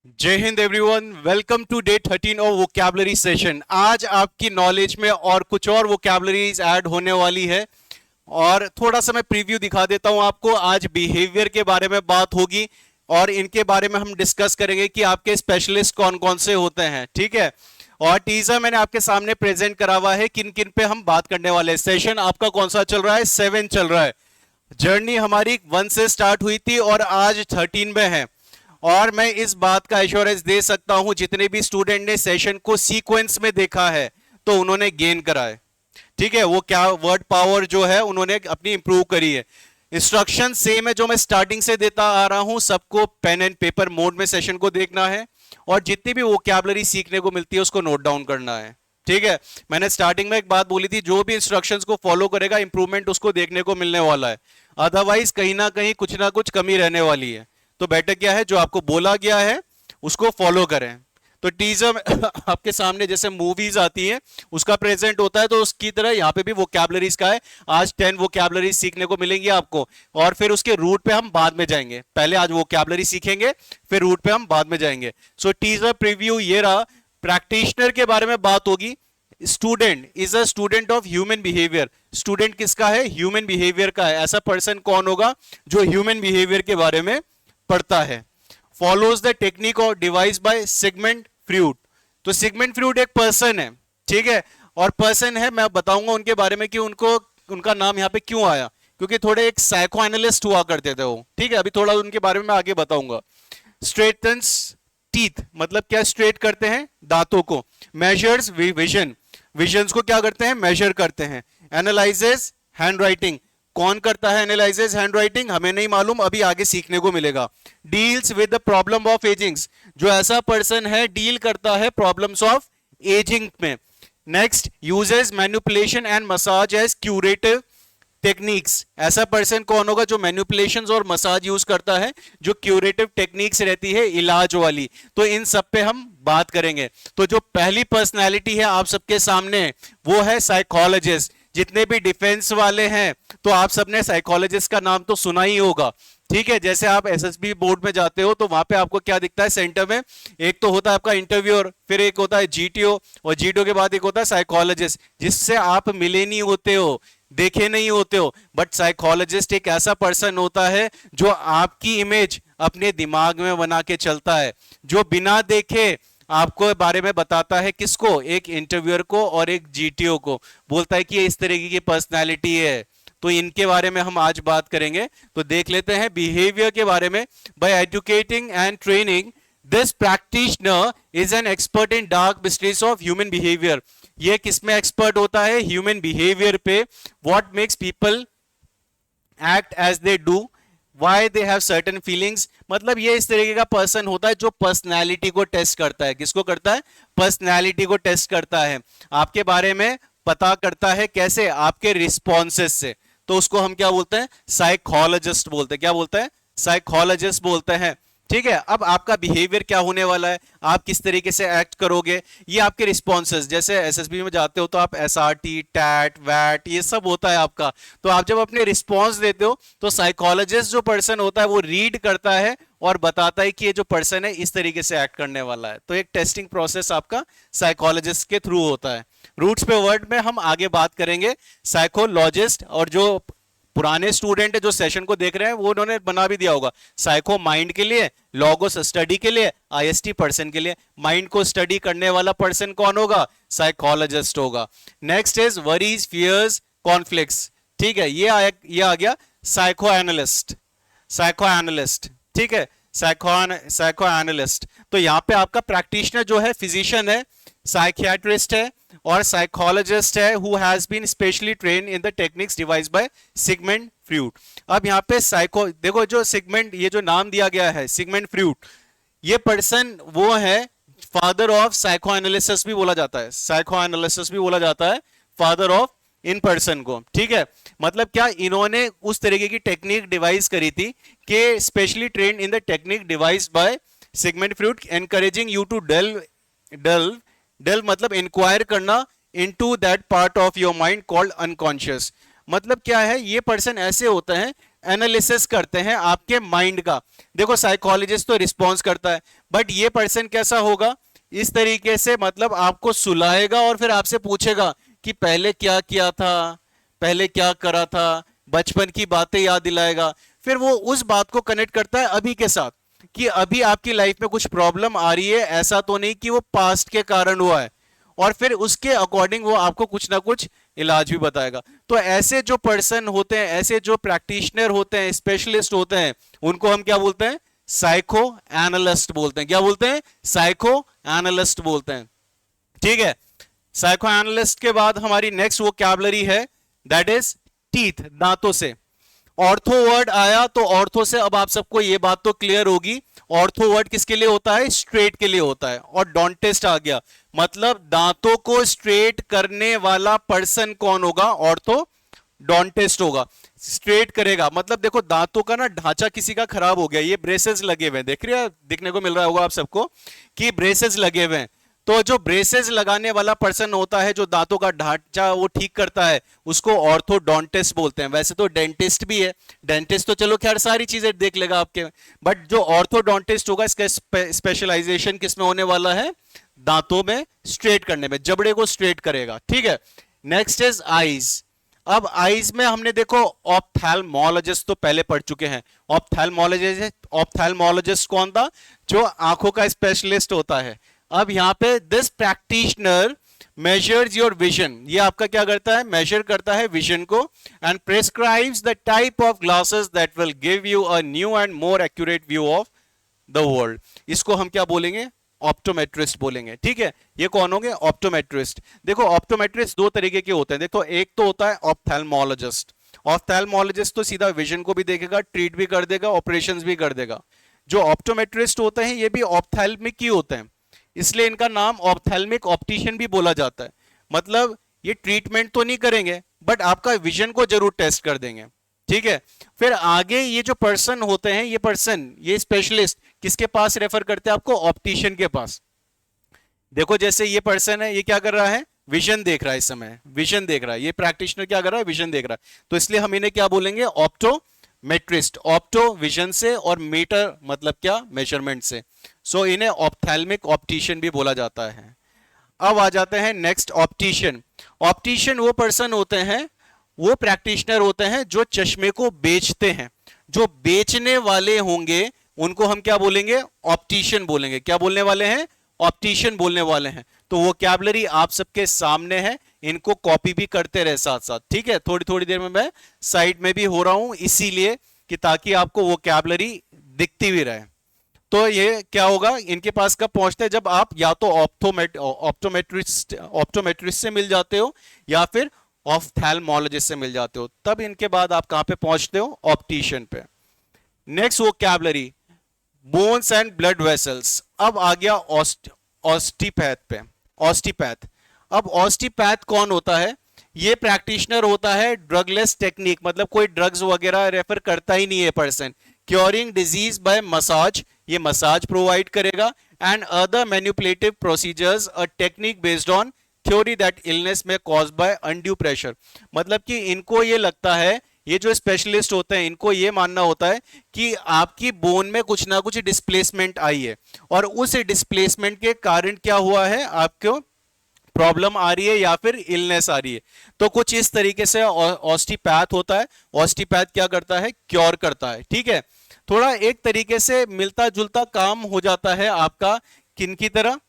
जय हिंद everyone, welcome to day 13 of vocabulary session. आज आपकी नॉलेज में और कुछ और वोकैबुलरीज ऐड होने वाली है और थोड़ा सा मैं प्रीव्यू दिखा देता हूं आपको। आज बिहेवियर के बारे में बात होगी और इनके बारे में हम डिस्कस करेंगे कि आपके स्पेशलिस्ट कौन कौन से होते हैं, ठीक है। और टीजर मैंने आपके सामने प्रेजेंट करा हुआ है किन किन पे हम बात करने वाले हैं। सेशन आपका कौन सा चल रहा है? 7 चल रहा है। जर्नी हमारी 1 से स्टार्ट हुई थी और आज 13 में है। और मैं इस बात का एश्योरेंस दे सकता हूं, जितने भी स्टूडेंट ने सेशन को सीक्वेंस में देखा है तो उन्होंने गेन करा है, ठीक है। वो क्या वर्ड पावर जो है उन्होंने अपनी इंप्रूव करी है। इंस्ट्रक्शन सेम है जो मैं स्टार्टिंग से देता आ रहा हूं। सबको पेन एंड पेपर मोड में सेशन को देखना है और जितनी भी वोकैबुलरी सीखने को मिलती है उसको नोट डाउन करना है, ठीक है। मैंने स्टार्टिंग में एक बात बोली थी, जो भी इंस्ट्रक्शंस को फॉलो करेगा इंप्रूवमेंट उसको देखने को मिलने वाला है। अदरवाइज कहीं ना कुछ कमी रहने वाली है। तो बेटर क्या है, जो आपको बोला गया है उसको फॉलो करें। तो टीजर आपके सामने जैसे मूवीज आती है उसका प्रेजेंट होता है, तो उसकी तरह यहाँ पे भी वोकैबुलरीज का है। आज 10 वोकैबुलरीज सीखने को मिलेंगी आपको और फिर उसके रूट पे हम बाद में जाएंगे। पहले आज वोकैबुलरी सीखेंगे, फिर रूट पे हम बाद में जाएंगे। सो टीजर प्रीव्यू ये रहा। प्रैक्टिशनर के बारे में बात होगी। Student is a student of human behaviour. Student किसका है? ह्यूमन बिहेवियर का है। ऐसा पर्सन कौन होगा जो ह्यूमन बिहेवियर के बारे में पढ़ता है। फॉलोज द टेक्निक और डिवाइस बाय सिगमंड फ्रूड। तो सिगमंड फ्रूड एक पर्सन है, ठीक है। और पर्सन है, मैं बताऊंगा उनके बारे में कि उनका नाम यहाँ पे क्यों आया, क्योंकि थोड़े एक साइको एनालिस्ट हुआ करते थे वो, ठीक है। अभी थोड़ा उनके बारे में मैं आगे बताऊंगा। स्ट्रेटन्स टीथ, मतलब क्या स्ट्रेट करते हैं दांतों को। मेजर्स विजन, विजन्स को क्या करते हैं? मेजर करते हैं। एनालाइजेस हैंड राइटिंग, कौन करता है एनालाइजेस हैंड राइटिंग? हमें नहीं मालूम, अभी आगे सीखने को मिलेगा। Deals with the problem of ageings, जो ऐसा पर्सन है डील करता है प्रॉब्लम्स ऑफ एजिंग में। Next, uses manipulation and massage as curative techniques. ऐसा पर्सन कौन होगा जो मैनिपुलेशंस और मसाज यूज करता है, जो क्यूरेटिव टेक्निक्स रहती है इलाज वाली। तो इन सब पे हम बात करेंगे। तो जो पहली पर्सनैलिटी है आप सबके सामने वो है साइकोलॉजिस्ट। जितने भी डिफेंस वाले हैं तो आप सबने साइकोलॉजिस्ट का नाम तो सुना ही होगा, ठीक है। जैसे आप एसएसबी बोर्ड में जाते हो तो वहां पे आपको क्या दिखता है सेंटर में? एक तो होता है आपका इंटरव्यूअर, फिर एक होता है जीटीओ और जीटीओ के बाद एक होता है साइकोलॉजिस्ट, जिससे आप मिले नहीं होते हो, देखे नहीं होते हो। बट साइकोलॉजिस्ट एक ऐसा पर्सन होता है जो आपकी इमेज अपने दिमाग में बना के चलता है, जो बिना देखे आपको बारे में बताता है। किसको? एक इंटरव्यूअर को और एक जीटीओ को। बोलता है कि ये इस तरीके की पर्सनालिटी है। तो इनके बारे में हम आज बात करेंगे। तो देख लेते हैं बिहेवियर के बारे में। By educating and training this practitioner is an expert in dark mysteries of human behaviour. ये किसमें एक्सपर्ट होता है? ह्यूमन बिहेवियर पे। What makes people act as they do, why they have certain feelings. मतलब ये इस तरीके का पर्सन होता है जो पर्सनैलिटी को टेस्ट करता है। किसको करता है? पर्सनैलिटी को टेस्ट करता है। आपके बारे में पता करता है कैसे? आपके रिस्पॉन्सेस से। तो उसको हम क्या बोलते हैं? साइकोलॉजिस्ट बोलते हैं। क्या बोलते हैं? साइकोलॉजिस्ट बोलते हैं, ठीक है। अब आपका बिहेवियर क्या होने वाला है, आप किस तरीके से एक्ट करोगे, ये आपके रिस्पॉन्सेस। जैसे एसएसबी में जाते हो तो आप एसआरटी, टैट, वैट, ये सब होता है आपका। तो आप जब अपने रिस्पॉन्स देते हो तो साइकोलॉजिस्ट जो पर्सन होता है वो रीड करता है और बताता है कि ये जो पर्सन है इस तरीके से एक्ट करने वाला है। तो एक टेस्टिंग प्रोसेस आपका साइकोलॉजिस्ट के थ्रू होता है। रूट्स पे वर्ड में हम आगे बात करेंगे। साइकोलॉजिस्ट, और जो पुराने स्टूडेंट है जो सेशन को देख रहे हैं वो उन्होंने बना भी दिया होगा। साइको माइंड के लिए, लॉगोस स्टडी के लिए, आईएसटी पर्सन के लिए। माइंड को स्टडी करने वाला पर्सन कौन होगा? साइकोलॉजिस्ट होगा। Next is worries, fears, conflicts, ठीक है। ये आ गया साइको एनालिस्ट। साइको एनालिस्ट, ठीक है। Psycho analyst. तो यहां पे आपका प्रैक्टिशनर जो है फिजिशियन है, साइकियाट्रिस्ट है और साइकोलॉजिस्ट है, who has been specially train in the techniques device by Sigmund Freud. अब यहाँ पे साइको देखो, जो सिगमंड, ये जो नाम दिया गया है सिगमंड फ्रूड, ये पर्सन वो है फादर ऑफ साइको एनालिसिस भी बोला जाता है। साइको एनालिसिस भी बोला जाता है फादर ऑफ इन पर्सन को, ठीक है। मतलब क्या, इन्होंने उस तरीके की टेक्निक डिवाइस करी थी कि specially train in the technique device by Sigmund Freud, encouraging you to delve मतलब इंक्वायर करना into that part of your mind called unconscious. मतलब क्या है, ये पर्सन ऐसे होते हैं एनालिसिस करते हैं आपके माइंड का। देखो साइकोलॉजिस्ट तो रिस्पॉन्स करता है, बट ये पर्सन कैसा होगा, इस तरीके से मतलब आपको सुलाएगा और फिर आपसे पूछेगा कि पहले क्या किया था, पहले क्या करा था, बचपन की बातें याद दिलाएगा। फिर वो उस बात को कनेक्ट करता है अभी के साथ कि अभी आपकी लाइफ में कुछ प्रॉब्लम आ रही है, ऐसा तो नहीं कि वो पास्ट के कारण हुआ है, और फिर उसके अकॉर्डिंग वो आपको कुछ ना कुछ इलाज भी बताएगा। तो ऐसे जो पर्सन होते हैं, ऐसे जो प्रैक्टिशनर होते हैं, स्पेशलिस्ट होते हैं, उनको हम क्या बोलते हैं, साइको एनालिस्ट बोलते हैं। क्या बोलते हैं, साइको एनालिस्ट बोलते हैं। ठीक है, साइको एनालिस्ट के बाद हमारी नेक्स्ट वोकैबुलरी है दैट इज टीथ, दांतों से। ऑर्थो वर्ड आया तो ऑर्थो से अब आप सबको ये बात तो क्लियर होगी, ऑर्थो वर्ड किसके लिए होता है, स्ट्रेट के लिए होता है। और डॉन्टिस्ट आ गया, मतलब दांतों को स्ट्रेट करने वाला पर्सन कौन होगा, ऑर्थो डॉन्टिस्ट होगा। स्ट्रेट करेगा मतलब देखो दांतों का ना ढांचा किसी का खराब हो गया, ये ब्रेसेस लगे हुए हैं, देख रहे हैं, दिखने को मिल रहा होगा आप सबको कि ब्रेसेस लगे हुए हैं। तो जो ब्रेसेस लगाने वाला पर्सन होता है, जो दांतों का ढांचा वो ठीक करता है, उसको ऑर्थोडोंटिस्ट बोलते हैं। वैसे तो डेंटिस्ट भी है, डेंटिस्ट तो चलो खैर सारी चीजें देख लेगा आपके, बट जो ऑर्थोडोंटिस्ट होगा इसका स्पेशलाइजेशन किस में होने वाला है, दांतों में स्ट्रेट करने में, जबड़े को स्ट्रेट करेगा। ठीक है, नेक्स्ट इज आईज। अब आईज में हमने देखो ऑप्थेल्मोलॉजिस्ट तो पहले पढ़ चुके हैं। ऑप्थेल्मोलॉजिस्ट कौन था, जो आंखों का स्पेशलिस्ट होता है। अब यहां पे this practitioner measures your vision, ये आपका क्या करता है, मेजर करता है विजन को, and prescribes the type of glasses that will give you a new and more accurate view of the world. इसको हम क्या बोलेंगे, ऑप्टोमेट्रिस्ट बोलेंगे। ठीक है, ये कौन होंगे, ऑप्टोमेट्रिस्ट। देखो ऑप्टोमेट्रिस्ट दो तरीके के होते हैं, देखो एक तो होता है ऑप्थेल्मोलॉजिस्ट। ऑप्थेल्मोलॉजिस्ट तो सीधा विजन को भी देखेगा, ट्रीट भी कर देगा, ऑपरेशंस भी कर देगा। जो ऑप्टोमेट्रिस्ट होते हैं ये भी ऑप्थेल्मिक ही होते हैं, इसलिए इनका नाम ऑप्थेल्मिक ऑप्टिशियन भी बोला जाता है। मतलब ये ट्रीटमेंट तो नहीं करेंगे बट आपका विजन को जरूर टेस्ट कर देंगे। ठीक है, फिर आगे ये जो पर्सन होते हैं, ये पर्सन, ये स्पेशलिस्ट किसके पास रेफर करते हैं आपको, ऑप्टिशियन के पास। देखो जैसे ये पर्सन है, ये क्या कर रहा है, विजन देख रहा है, इस समय विजन देख रहा है, ये प्रैक्टिशनर क्या कर रहा है, विजन देख रहा है, तो इसलिए हम इन्हें क्या बोलेंगे, ऑप्टोमेट्रिस्ट। ऑप्टो विजन से और मीटर मतलब क्या, मेजरमेंट से। सो इन्हें ऑप्थेल्मिक ऑप्टिशियन भी बोला जाता है। अब आ जाते हैं नेक्स्ट, ऑप्टिशियन। ऑप्टिशियन वो पर्सन होते हैं, वो प्रैक्टिशनर होते हैं जो चश्मे को बेचते हैं। जो बेचने वाले होंगे उनको हम क्या बोलेंगे, ऑप्टिशियन बोलेंगे। क्या बोलने वाले हैं, ऑप्टिशियन बोलने वाले हैं। तो वोकैबुलरी आप सबके सामने है, इनको कॉपी भी करते रहे साथ साथ। ठीक है, थोड़ी थोड़ी देर में मैं साइड में भी हो रहा हूं, इसीलिए कि ताकि आपको वोकैबुलरी दिखती भी रहे। तो ये क्या होगा, इनके पास कब पहुंचते हैं, जब आप या तो ऑप्टोमेट्रिस्ट से मिल जाते हो या फिर ऑप्थेल्मोलॉजिस्ट से मिल जाते हो, तब इनके बाद आप कहां पे पहुंचते हो, ऑप्टिशियन पे। Next vocabulary, bones and blood vessels. अब आ गया ऑस्टिपैथ पे, ऑस्टिपैथ। अब ऑस्टिपैथ कौन होता है, ये प्रैक्टिशनर होता है ड्रगलेस टेक्निक, मतलब कोई ड्रग्स वगैरह रेफर करता ही नहीं है person. Curing disease bye massage, ये मसाज प्रोवाइड करेगा, and other manipulative procedures, a technique based on theory that illness में कॉज बाय अनड्यू प्रेशर। मतलब कि इनको ये लगता है, ये जो स्पेशलिस्ट होते हैं इनको ये मानना होता है कि आपकी बोन में कुछ ना कुछ डिस्प्लेसमेंट आई है, और उस डिस्प्लेसमेंट के कारण क्या हुआ है, आपको प्रॉब्लम आ रही है या फिर इलनेस आ रही है। तो कुछ इस तरीके से ऑस्टिपैथ होता है। ऑस्टिपैथ क्या करता है, क्योर करता है। ठीक है, थोड़ा एक तरीके से मिलता जुलता काम हो जाता है आपका, किन की तरह,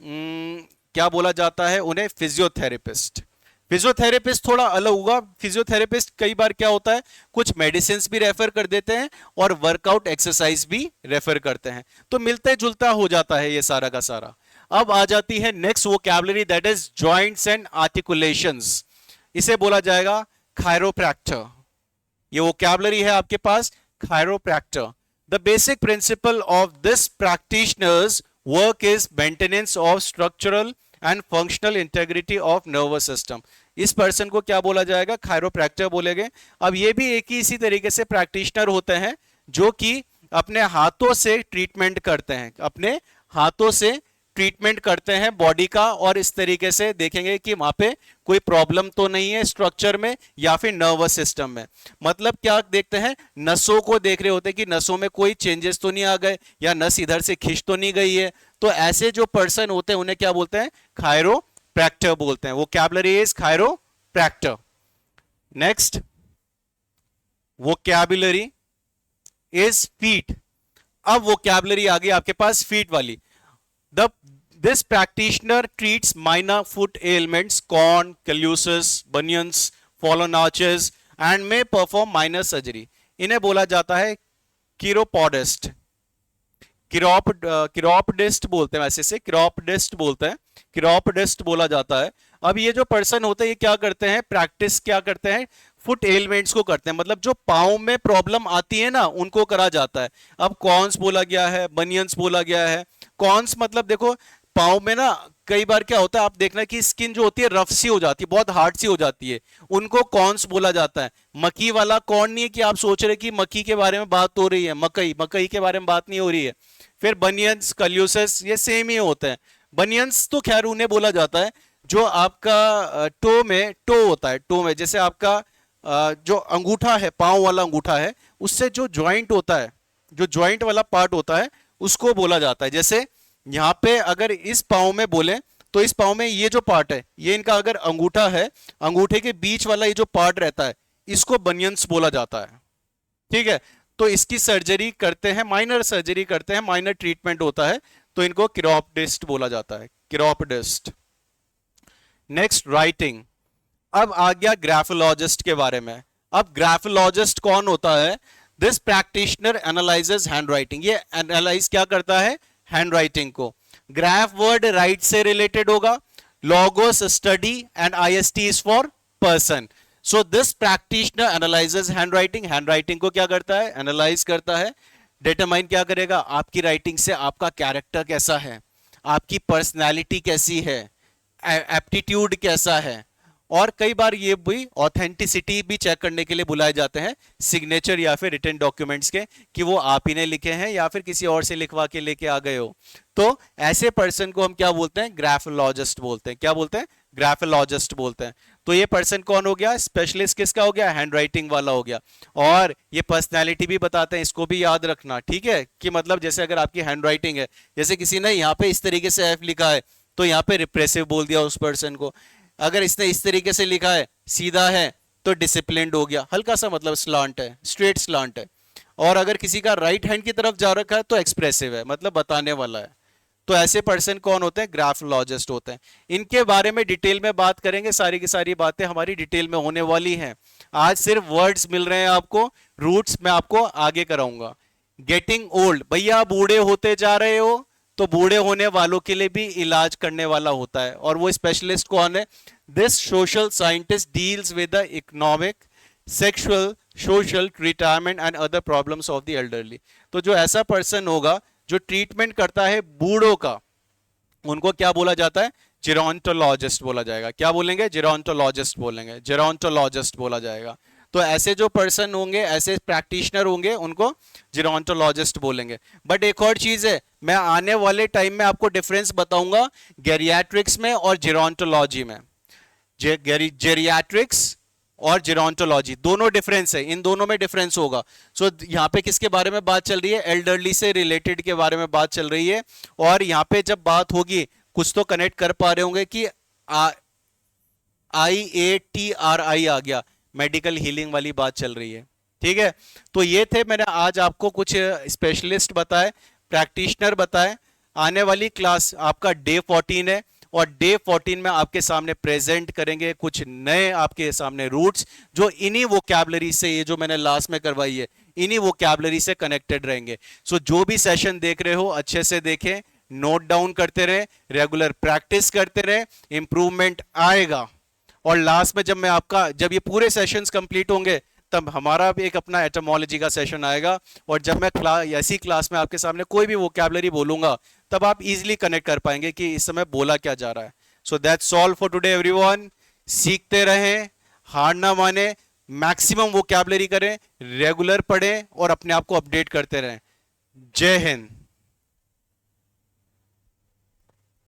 क्या बोला जाता है उन्हें, फिजियोथेरेपिस्ट। फिजियोथेरेपिस्ट थोड़ा अलग होगा। फिजियोथेरेपिस्ट कई बार क्या होता है, कुछ मेडिसिन भी रेफर कर देते हैं और वर्कआउट एक्सरसाइज भी रेफर करते हैं, तो मिलते जुलता हो जाता है ये सारा का सारा। अब आ जाती है next vocabulary that is joints and articulations. इसे बोला जाएगा कायरोप्रैक्टर। ये वोकैबुलरी है आपके पास, chiropractor. The basic principle of this practitioners work is maintenance of structural and functional integrity of nervous system. इस पर्सन को क्या बोला जाएगा, कायरोप्रैक्टर बोलेंगे। अब ये भी एक ही इसी तरीके से प्रैक्टिशनर होते हैं जो कि अपने हाथों से ट्रीटमेंट करते हैं, अपने हाथों से ट्रीटमेंट करते हैं बॉडी का और इस तरीके से देखेंगे कि वहां पे कोई प्रॉब्लम तो नहीं है स्ट्रक्चर में या फिर नर्वस सिस्टम में। मतलब क्या देखते हैं, नसों को देख रहे होते हैं कि नसों में कोई चेंजेस तो नहीं आ गए या नस इधर से खिंच तो नहीं गई है। तो ऐसे जो पर्सन होते हैं उन्हें क्या बोलते हैं, कायरोप्रैक्टर बोलते हैं। Vocabulary is chiropractor. Next vocabulary is feet. अब वोकैबुलरी आ गई आपके पास फीट वाली। This practitioner treats minor foot ailments, corn, calluses, bunions, fallen arches, and may perform minor surgery. इन्हें बोला जाता है किरोपोडिस्ट। किरोपोडिस्ट बोलते हैं, वैसे से किरोपोडिस्ट बोलते हैं, किरोपोडिस्ट बोला जाता है। अब ये जो पर्सन होते हैं ये क्या करते हैं, प्रैक्टिस क्या करते हैं, फुट एलिमेंट्स को करते हैं। मतलब जो पाँव में प्रॉब्लम आती है ना उनको करा जाता है। अब कॉन्स बोला गया है, बनियंस बोला गया है। कॉन्स मतलब देखो पाँव में ना कई बार क्या होता है, आप देखना कि स्किन जो होती है रफ सी हो जाती है, बहुत हार्ड सी हो जाती है, उनको कॉन्स बोला जाता है। मक्की वाला कॉर्न नहीं है कि आप सोच रहे कि मक्की के बारे में बात हो रही है, मकई के बारे में बात नहीं हो रही है। फिर बनियंस, कल्यूसेस ये सेम ही होते हैं। बनियंस तो खैर उन्हें बोला जाता है जो आपका टो में, टो होता है, टो में जैसे आपका जो अंगूठा है, पाँव वाला अंगूठा है, उससे जो ज्वाइंट होता है, जो ज्वाइंट वाला पार्ट होता है उसको बोला जाता है। जैसे यहां पे अगर इस पाँव में बोले तो इस पाँव में ये जो पार्ट है, ये इनका अगर अंगूठा है, अंगूठे के बीच वाला ये जो पार्ट रहता है इसको बनियंस बोला जाता है। ठीक है, तो इसकी सर्जरी करते हैं, माइनर सर्जरी करते हैं, माइनर ट्रीटमेंट होता है, तो इनको किरोपोडिस्ट बोला जाता है, किरोपोडिस्ट। Next writing. अब आ गया ग्राफोलॉजिस्ट के बारे में। अब ग्राफोलॉजिस्ट कौन होता है, दिस प्रैक्टिशनर एनालाइजेस हैंडराइटिंग। ये एनालाइज क्या करता है, हैंडराइटिंग को। ग्राफ वर्ड राइट से रिलेटेड होगा, logos study and IST is for person. So this practitioner analyses handwriting. Handwriting को क्या करता है, एनालाइज करता है। डिटरमाइन क्या करेगा, आपकी राइटिंग से आपका कैरेक्टर कैसा है, आपकी पर्सनैलिटी कैसी है, एप्टीट्यूड कैसा है। और कई बार ये भी ऑथेंटिसिटी भी चेक करने के लिए बुलाए जाते हैं सिग्नेचर या फिर रिटन डॉक्यूमेंट्स के, कि वो आप ही ने लिखे हैं या फिर किसी और से लिखवा के लेके आ गए हो। तो ऐसे पर्सन को हम क्या बोलते हैं, ग्राफोलॉजिस्ट बोलते हैं। क्या बोलते हैं, ग्राफोलॉजिस्ट बोलते हैं। तो ये पर्सन कौन हो गया, स्पेशलिस्ट किसका हो गया, हैंडराइटिंग वाला हो गया। और ये पर्सनैलिटी भी बताते हैं, इसको भी याद रखना। ठीक है, कि मतलब जैसे अगर आपकी हैंडराइटिंग है, जैसे किसी ने यहाँ पे इस तरीके से एफ लिखा है तो यहाँ पे रिप्रेसिव बोल दिया उस पर्सन को। अगर इसने इस तरीके से लिखा है, सीधा है, तो डिसिप्लिन्ड हो गया, हल्का सा मतलब स्लांट है, स्ट्रेट स्लांट है। और अगर किसी का राइट हैंड की तरफ जा रखा है तो एक्सप्रेसिव है, मतलब बताने वाला है। तो ऐसे पर्सन कौन होते हैं, ग्राफोलॉजिस्ट होते हैं। इनके बारे में डिटेल में बात करेंगे, सारी की सारी बातें हमारी डिटेल में होने वाली हैं। आज सिर्फ वर्ड्स मिल रहे हैं आपको, रूट्स मैं आपको आगे कराऊंगा। गेटिंग ओल्ड, भैया बूढ़े होते जा रहे हो, तो बूढ़े होने वालों के लिए भी इलाज करने वाला होता है। और वो स्पेशलिस्ट कौन है, this social scientist deals with the economic, sexual, social, retirement and other problems of the elderly. तो जो ऐसा पर्सन होगा जो ट्रीटमेंट करता है बूढ़ों का, उनको क्या बोला जाता है, जेरोंटोलॉजिस्ट बोला जाएगा। क्या बोलेंगे, जेरोंटोलॉजिस्ट बोलेंगे, जेरोंटोलॉजिस्ट बोला जाएगा। तो ऐसे जो पर्सन होंगे, ऐसे प्रैक्टिशनर होंगे, उनको जेरोंटोलॉजिस्ट बोलेंगे। बट एक और चीज है, मैं आने वाले टाइम में आपको डिफरेंस बताऊंगा गेरियाट्रिक्स में और जेरोंटोलॉजी में। जेरियाट्रिक्स और जेरोंटोलॉजी दोनों डिफरेंस है, इन दोनों में डिफरेंस होगा। सो यहाँ पे किसके बारे में बात चल रही है, एल्डरली से रिलेटेड के बारे में बात चल रही है। और यहाँ पे जब बात होगी, कुछ तो कनेक्ट कर पा रहे होंगे कि IATRI आ गया, मेडिकल हीलिंग वाली बात चल रही है। ठीक है, तो ये थे, मैंने आज आपको कुछ स्पेशलिस्ट बताए, प्रैक्टिशनर बताए। आने वाली क्लास आपका डे 14 है, और डे 14 में आपके सामने प्रेजेंट करेंगे कुछ नए आपके सामने रूट्स, जो इन्हीं वोकैबुलरी से, ये जो मैंने लास्ट में करवाई है, इन्हीं वोकैबुलरी से कनेक्टेड रहेंगे। सो जो भी सेशन देख रहे हो अच्छे से देखें, नोट डाउन करते रहे, रेगुलर प्रैक्टिस करते रहे, इंप्रूवमेंट आएगा। और लास्ट में जब ये पूरे सेशंस कंप्लीट होंगे, तब हमारा भी एक अपना एटमोलॉजी का सेशन आएगा। और जब मैं ऐसी क्लास में आपके सामने कोई भी वोकैबुलरी बोलूंगा, तब आप इजीली कनेक्ट कर पाएंगे कि इस समय बोला क्या जा रहा है। So that's all for today everyone. सीखते रहें, हार ना माने, मैक्सिमम वोकैबुलरी करें, रेगुलर पढ़ें और अपने आप को अपडेट करते रहें। जय हिंद।